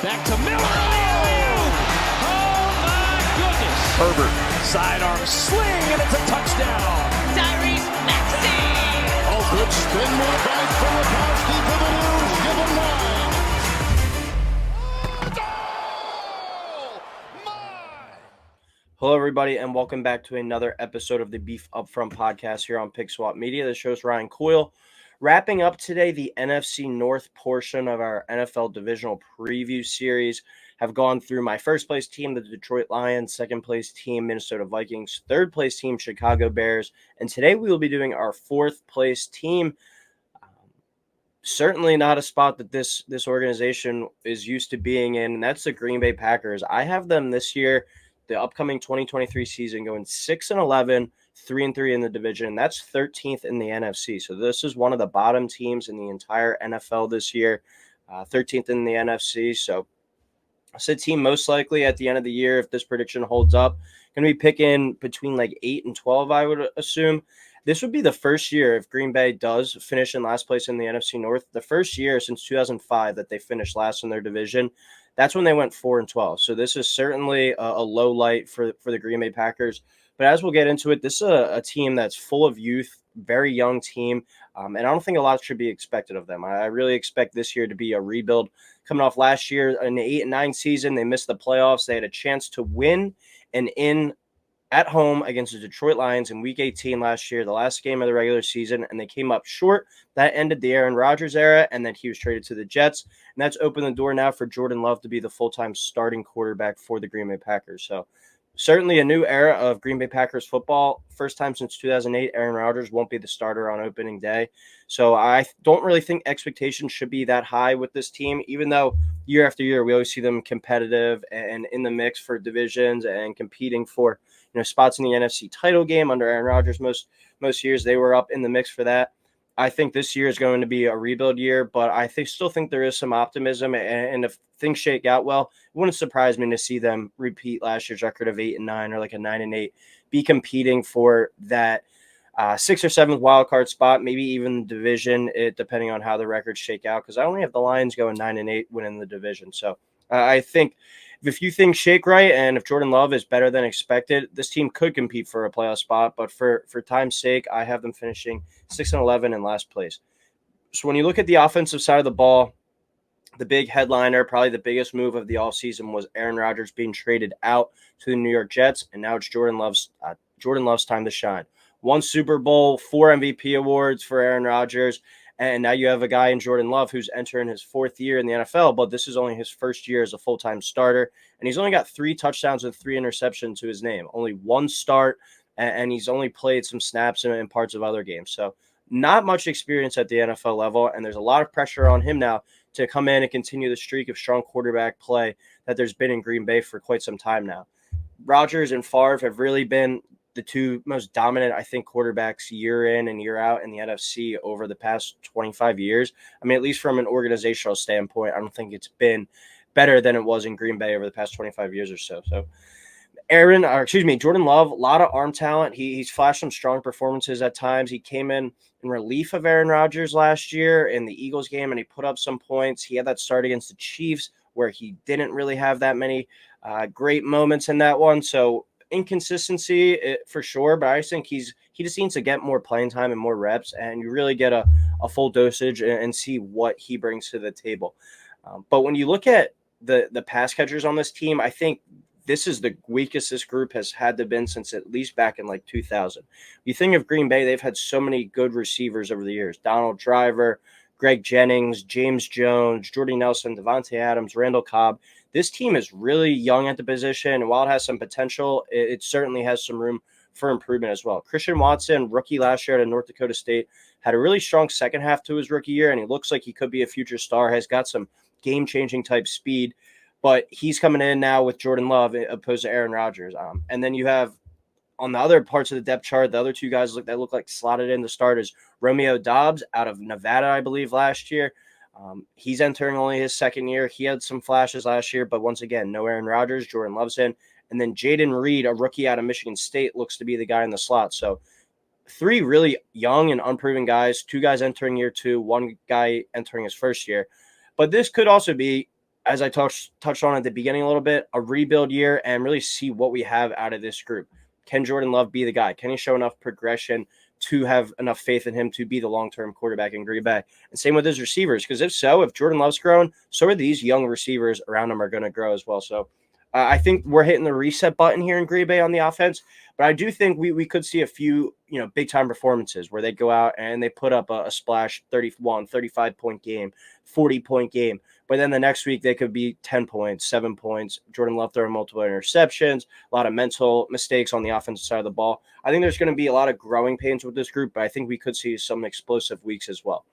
Back to Miller. Oh my goodness. Herbert. Sidearm sling, and it's a touchdown. Tyrese Maxey. Oh, good spin move by Filipowski for the news. Give him 9. Hello, everybody, and welcome back to another episode of the Beef Upfront podcast here on Pig Swap Media. The show's Ryan Coyle. Wrapping up today, the NFC North portion of our NFL divisional preview series. Have gone through my first place team, the Detroit Lions, second place team, Minnesota Vikings, third place team, Chicago Bears, and today we will be doing our fourth place team. Certainly not a spot that this organization is used to being in, and that's the Green Bay Packers. I have them this year, the upcoming 2023 season, going 6-11, 3-3 in the division. That's 13th in the NFC. So this is one of the bottom teams in the entire NFL this year, 13th in the NFC. So it's a team most likely at the end of the year, if this prediction holds up, going to be picking between like 8 and 12, I would assume. This would be the first year, if Green Bay does finish in last place in the NFC North, the first year since 2005 that they finished last in their division. That's when they went 4-12. So this is certainly a low light for the Green Bay Packers. But as we'll get into it, this is a team that's full of youth, very young team, and I don't think a lot should be expected of them. I really expect this year to be a rebuild. Coming off last year, an 8-9 season, they missed the playoffs. They had a chance to win and in at home against the Detroit Lions in Week 18 last year, the last game of the regular season, and they came up short. That ended the Aaron Rodgers era, and then he was traded to the Jets, and that's opened the door now for Jordan Love to be the full-time starting quarterback for the Green Bay Packers. So certainly a new era of Green Bay Packers football. First time since 2008, Aaron Rodgers won't be the starter on opening day. So I don't really think expectations should be that high with this team, even though year after year we always see them competitive and in the mix for divisions and competing for spots in the NFC title game under Aaron Rodgers. Most years they were up in the mix for that. I think this year is going to be a rebuild year, but I still think there is some optimism. And if things shake out well, it wouldn't surprise me to see them repeat last year's record of 8-9 or like a 9-8, be competing for that 6th or 7th wild card spot, maybe even the division, depending on how the records shake out. Because I only have the Lions going 9-8 winning the division. So I think if you things shake right and if Jordan Love is better than expected, this team could compete for a playoff spot. But for time's sake, I have them finishing 6-11 in last place. So when you look at the offensive side of the ball, the big headliner, probably the biggest move of the offseason was Aaron Rodgers being traded out to the New York Jets, and now it's Jordan Love's time to shine. 1 Super Bowl, 4 MVP awards for Aaron Rodgers, and now you have a guy in Jordan Love who's entering his 4th year in the NFL, but this is only his first year as a full-time starter, and he's only got 3 touchdowns and 3 interceptions to his name, only 1 start, and he's only played some snaps in parts of other games. So not much experience at the NFL level, and there's a lot of pressure on him now to come in and continue the streak of strong quarterback play that there's been in Green Bay for quite some time now. Rodgers and Favre have really been the two most dominant, I think, quarterbacks year in and year out in the NFC over the past 25 years. I mean, at least from an organizational standpoint, I don't think it's been better than it was in Green Bay over the past 25 years or so. So Jordan Love, a lot of arm talent. He's flashed some strong performances at times. He came in relief of Aaron Rodgers last year in the Eagles game, and he put up some points. He had that start against the Chiefs where he didn't really have that many great moments in that one. So inconsistency for sure, but I just think he just needs to get more playing time and more reps, and you really get a full dosage and see what he brings to the table. But when you look at the pass catchers on this team, I think this is the weakest this group has had to been since at least back in like 2000. You think of Green Bay, they've had so many good receivers over the years. Donald Driver, Greg Jennings, James Jones, Jordy Nelson, Devontae Adams, Randall Cobb. This team is really young at the position, and while it has some potential, it certainly has some room for improvement as well. Christian Watson, rookie last year at North Dakota State, had a really strong second half to his rookie year, and he looks like he could be a future star, has got some game-changing type speed. But he's coming in now with Jordan Love opposed to Aaron Rodgers. And then you have on the other parts of the depth chart, the other 2 guys that look like slotted in to start is Romeo Doubs out of Nevada, I believe, last year. He's entering only his 2nd year. He had some flashes last year, but once again, no Aaron Rodgers. Jordan Love's in. And then Jaden Reed, a rookie out of Michigan State, looks to be the guy in the slot. So 3 really young and unproven guys, 2 guys entering year 2, 1 guy entering his first year. But this could also be as I touched on at the beginning a little bit, a rebuild year and really see what we have out of this group. Can Jordan Love be the guy? Can he show enough progression to have enough faith in him to be the long-term quarterback in Green Bay? And same with his receivers, because if so, if Jordan Love's grown, so are these young receivers around him are going to grow as well. So I think we're hitting the reset button here in Green Bay on the offense, but I do think we could see a few, big time performances where they go out and they put up a splash 31, 35-point game, 40-point game. But then the next week they could be 10 points, 7 points. Jordan Love throwing multiple interceptions, a lot of mental mistakes on the offensive side of the ball. I think there's going to be a lot of growing pains with this group, but I think we could see some explosive weeks as well.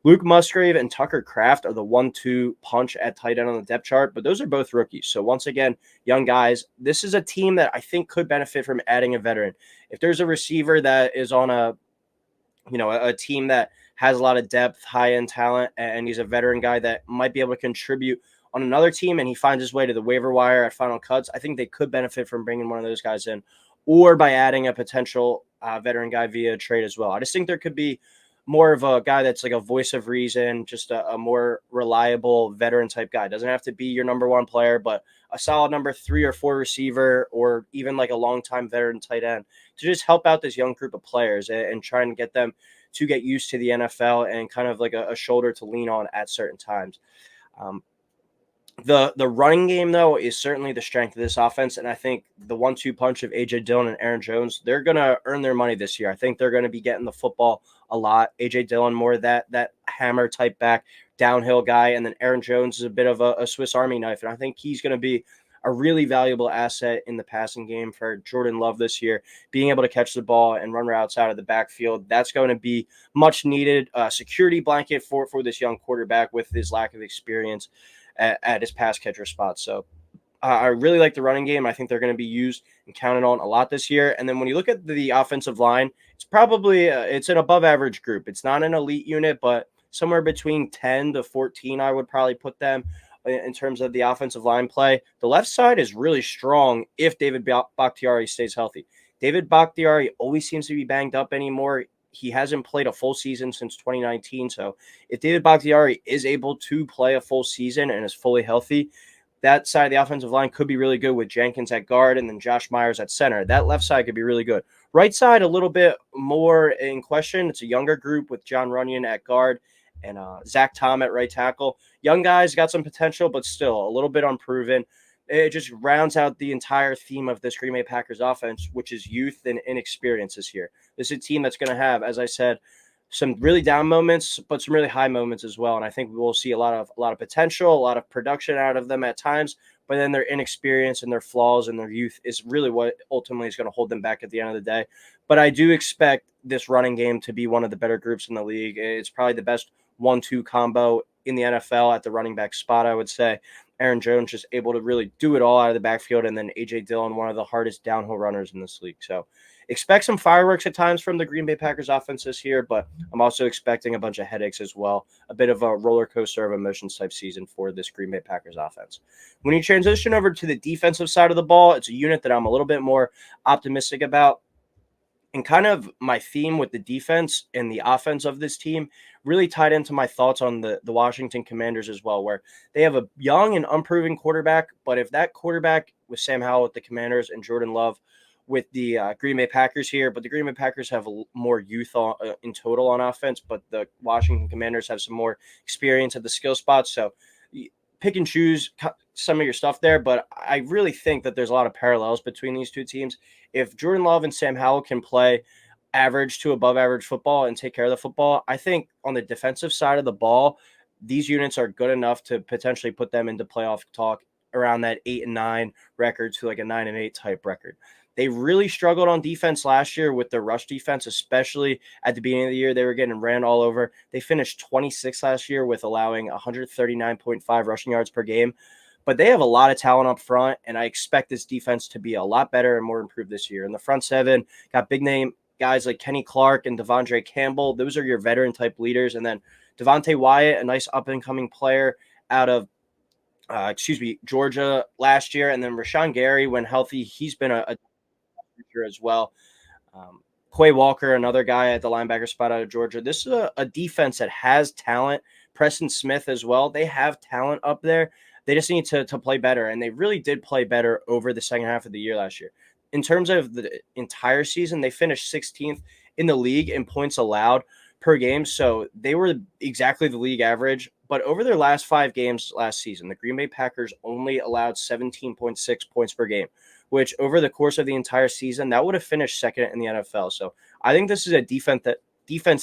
Luke Musgrave and Tucker Kraft are the 1-2 punch at tight end on the depth chart, but those are both rookies. So once again, young guys, this is a team that I think could benefit from adding a veteran. If there's a receiver that is on a team that has a lot of depth, high-end talent, and he's a veteran guy that might be able to contribute on another team, and he finds his way to the waiver wire at final cuts, I think they could benefit from bringing one of those guys in, or by adding a potential veteran guy via trade as well. I just think there could be more of a guy that's like a voice of reason, just a more reliable veteran type guy. Doesn't have to be your number one player, but a solid number 3 or 4 receiver, or even like a longtime veteran tight end to just help out this young group of players and try and get them to get used to the NFL and kind of like a shoulder to lean on at certain times. The running game, though, is certainly the strength of this offense, and I think the 1-2 punch of A.J. Dillon and Aaron Jones, they're going to earn their money this year. I think they're going to be getting the football a lot. A.J. Dillon more that hammer type back, downhill guy, and then Aaron Jones is a bit of a Swiss Army knife, and I think he's going to be a really valuable asset in the passing game for Jordan Love this year. Being able to catch the ball and run routes out of the backfield, that's going to be much needed security blanket for this young quarterback with his lack of experience at his pass catcher spot. So I really like the running game. I think they're going to be used and counted on a lot this year. And then when you look at the offensive line, it's probably it's an above average group. It's not an elite unit, but somewhere between 10 to 14, I would probably put them in terms of the offensive line play. The left side is really strong if David Bakhtiari stays healthy. David Bakhtiari always seems to be banged up anymore. He hasn't played a full season since 2019. So if David Bakhtiari is able to play a full season and is fully healthy, that side of the offensive line could be really good with Jenkins at guard and then Josh Myers at center. That left side could be really good. Right side, a little bit more in question. It's a younger group with John Runyon at guard and Zach Tom at right tackle. Young guys got some potential, but still a little bit unproven. It just rounds out the entire theme of this Green Bay Packers offense, which is youth and inexperience this year. This is a team that's going to have, as I said, some really down moments, but some really high moments as well. And I think we will see a lot of potential, a lot of production out of them at times. But then their inexperience and their flaws and their youth is really what ultimately is going to hold them back at the end of the day. But I do expect this running game to be one of the better groups in the league. It's probably the best 1-2 combo in the NFL at the running back spot, I would say. Aaron Jones just able to really do it all out of the backfield, and then A.J. Dillon, one of the hardest downhill runners in this league. So expect some fireworks at times from the Green Bay Packers offense this year, but I'm also expecting a bunch of headaches as well, a bit of a roller coaster of emotions type season for this Green Bay Packers offense. When you transition over to the defensive side of the ball, it's a unit that I'm a little bit more optimistic about. And kind of my theme with the defense and the offense of this team really tied into my thoughts on the Washington Commanders as well, where they have a young and unproven quarterback. But if that quarterback with Sam Howell with the Commanders and Jordan Love with the Green Bay Packers here, but the Green Bay Packers have more youth in total on offense, but the Washington Commanders have some more experience at the skill spots. So pick and choose some of your stuff there, but I really think that there's a lot of parallels between these two teams. If Jordan Love and Sam Howell can play average to above average football and take care of the football, I think on the defensive side of the ball, these units are good enough to potentially put them into playoff talk around that 8-9 record to like a 9-8 type record. They really struggled on defense last year with their rush defense, especially at the beginning of the year. They were getting ran all over. They finished 26th last year with allowing 139.5 rushing yards per game. But they have a lot of talent up front, and I expect this defense to be a lot better and more improved this year. In the front seven, got big name guys like Kenny Clark and Devondre Campbell. Those are your veteran-type leaders. And then Devontae Wyatt, a nice up-and-coming player out of Georgia last year. And then Rashawn Gary, when healthy, he's been a future as well. Quay Walker, another guy at the linebacker spot out of Georgia. This is a defense that has talent. Preston Smith as well. They have talent up there. They just need to play better, and they really did play better over the second half of the year last year. In terms of the entire season, they finished 16th in the league in points allowed per game, so they were exactly the league average. But over their last 5 games last season, the Green Bay Packers only allowed 17.6 points per game, which over the course of the entire season, that would have finished second in the NFL. So I think this is a defense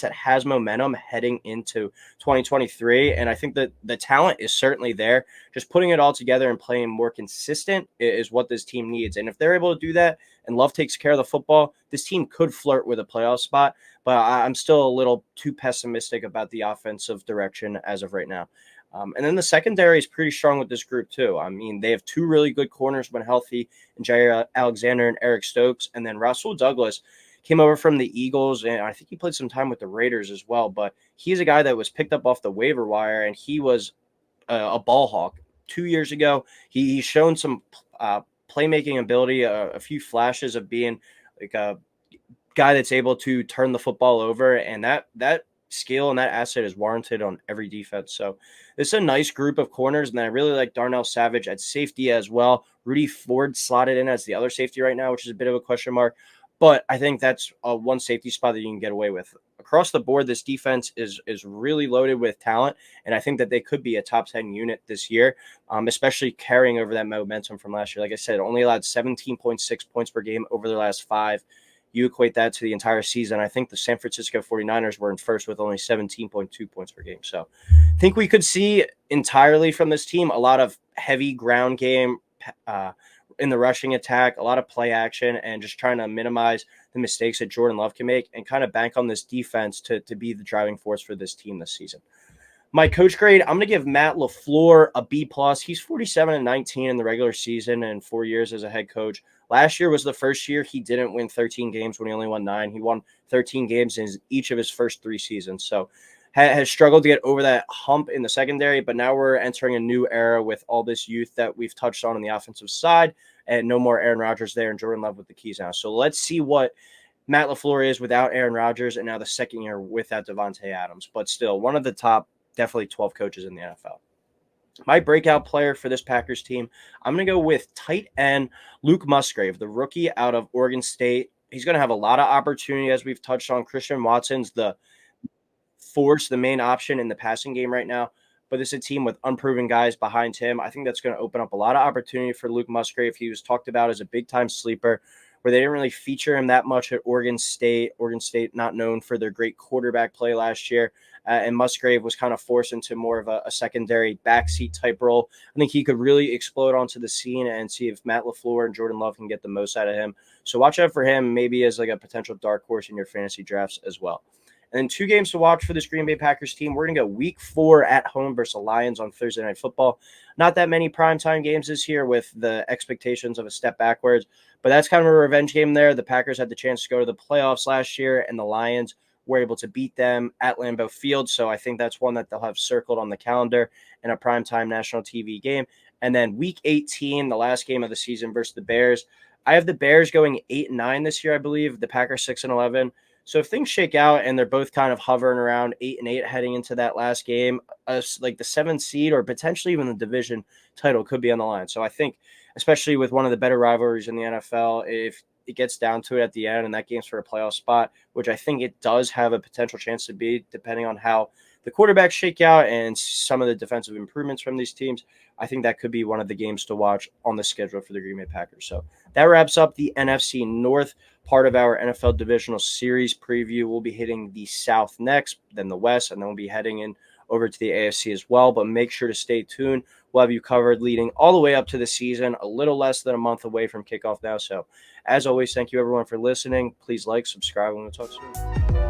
that has momentum heading into 2023, and I think that the talent is certainly there. Just putting it all together and playing more consistent is what this team needs. And if they're able to do that and Love takes care of the football, this team could flirt with a playoff spot, but I'm still a little too pessimistic about the offensive direction as of right now. And then the secondary is pretty strong with this group too. I mean, they have 2 really good corners when healthy, and Jair Alexander and Eric Stokes, and then Russell Douglas came over from the Eagles, and I think he played some time with the Raiders as well. But he's a guy that was picked up off the waiver wire, and he was a ball hawk 2 years ago. He's shown some playmaking ability, a few flashes of being like a guy that's able to turn the football over, and that skill and that asset is warranted on every defense. So this is a nice group of corners, and I really like Darnell Savage at safety as well. Rudy Ford slotted in as the other safety right now, which is a bit of a question mark. But I think that's one safety spot that you can get away with. Across the board, this defense is really loaded with talent, and I think that they could be a top 10 unit this year, especially carrying over that momentum from last year. Like I said, only allowed 17.6 points per game over their last 5. You equate that to the entire season. I think the San Francisco 49ers were in first with only 17.2 points per game. So I think we could see entirely from this team a lot of heavy ground game, in the rushing attack, a lot of play action, and just trying to minimize the mistakes that Jordan Love can make and kind of bank on this defense to be the driving force for this team this season. My coach grade, I'm going to give Matt LaFleur a B+. He's 47-19 in the regular season and 4 years as a head coach. Last year was the first year he didn't win 13 games when he only won 9. He won 13 games in each of his first 3 seasons. So has struggled to get over that hump in the secondary, but now we're entering a new era with all this youth that we've touched on the offensive side, and no more Aaron Rodgers there and Jordan Love with the keys now. So let's see what Matt LaFleur is without Aaron Rodgers, and now the second year without Devontae Adams, but still one of the top definitely 12 coaches in the NFL. My breakout player for this Packers team, I'm going to go with tight end Luke Musgrave, the rookie out of Oregon State. He's going to have a lot of opportunity, as we've touched on. Christian Watson's the main option in the passing game right now, but this is a team with unproven guys behind him. I think that's going to open up a lot of opportunity for Luke Musgrave. He was talked about as a big-time sleeper, where they didn't really feature him that much at Oregon State. Oregon State not known for their great quarterback play last year, and Musgrave was kind of forced into more of a secondary backseat type role. I think he could really explode onto the scene and see if Matt LaFleur and Jordan Love can get the most out of him. So watch out for him, maybe as like a potential dark horse in your fantasy drafts as well. And then 2 games to watch for this Green Bay Packers team. We're going to go week 4 at home versus the Lions on Thursday Night Football. Not that many primetime games this year with the expectations of a step backwards, but that's kind of a revenge game there. The Packers had the chance to go to the playoffs last year, and the Lions were able to beat them at Lambeau Field. So I think that's one that they'll have circled on the calendar in a primetime national TV game. And then week 18, the last game of the season versus the Bears. I have the Bears going 8-9 this year, I believe. The Packers 6-11. So if things shake out and they're both kind of hovering around 8-8 heading into that last game, like the 7th seed or potentially even the division title could be on the line. So I think, especially with one of the better rivalries in the NFL, if it gets down to it at the end and that game's for a playoff spot, which I think it does have a potential chance to be, depending on how the quarterbacks shake out and some of the defensive improvements from these teams, I think that could be one of the games to watch on the schedule for the Green Bay Packers. So that wraps up the NFC North part of our NFL Divisional Series preview. We'll be hitting the South next, then the West, and then we'll be heading in over to the AFC as well. But make sure to stay tuned. We'll have you covered leading all the way up to the season, a little less than a month away from kickoff now. So as always, thank you everyone for listening. Please like, subscribe, and we'll talk soon.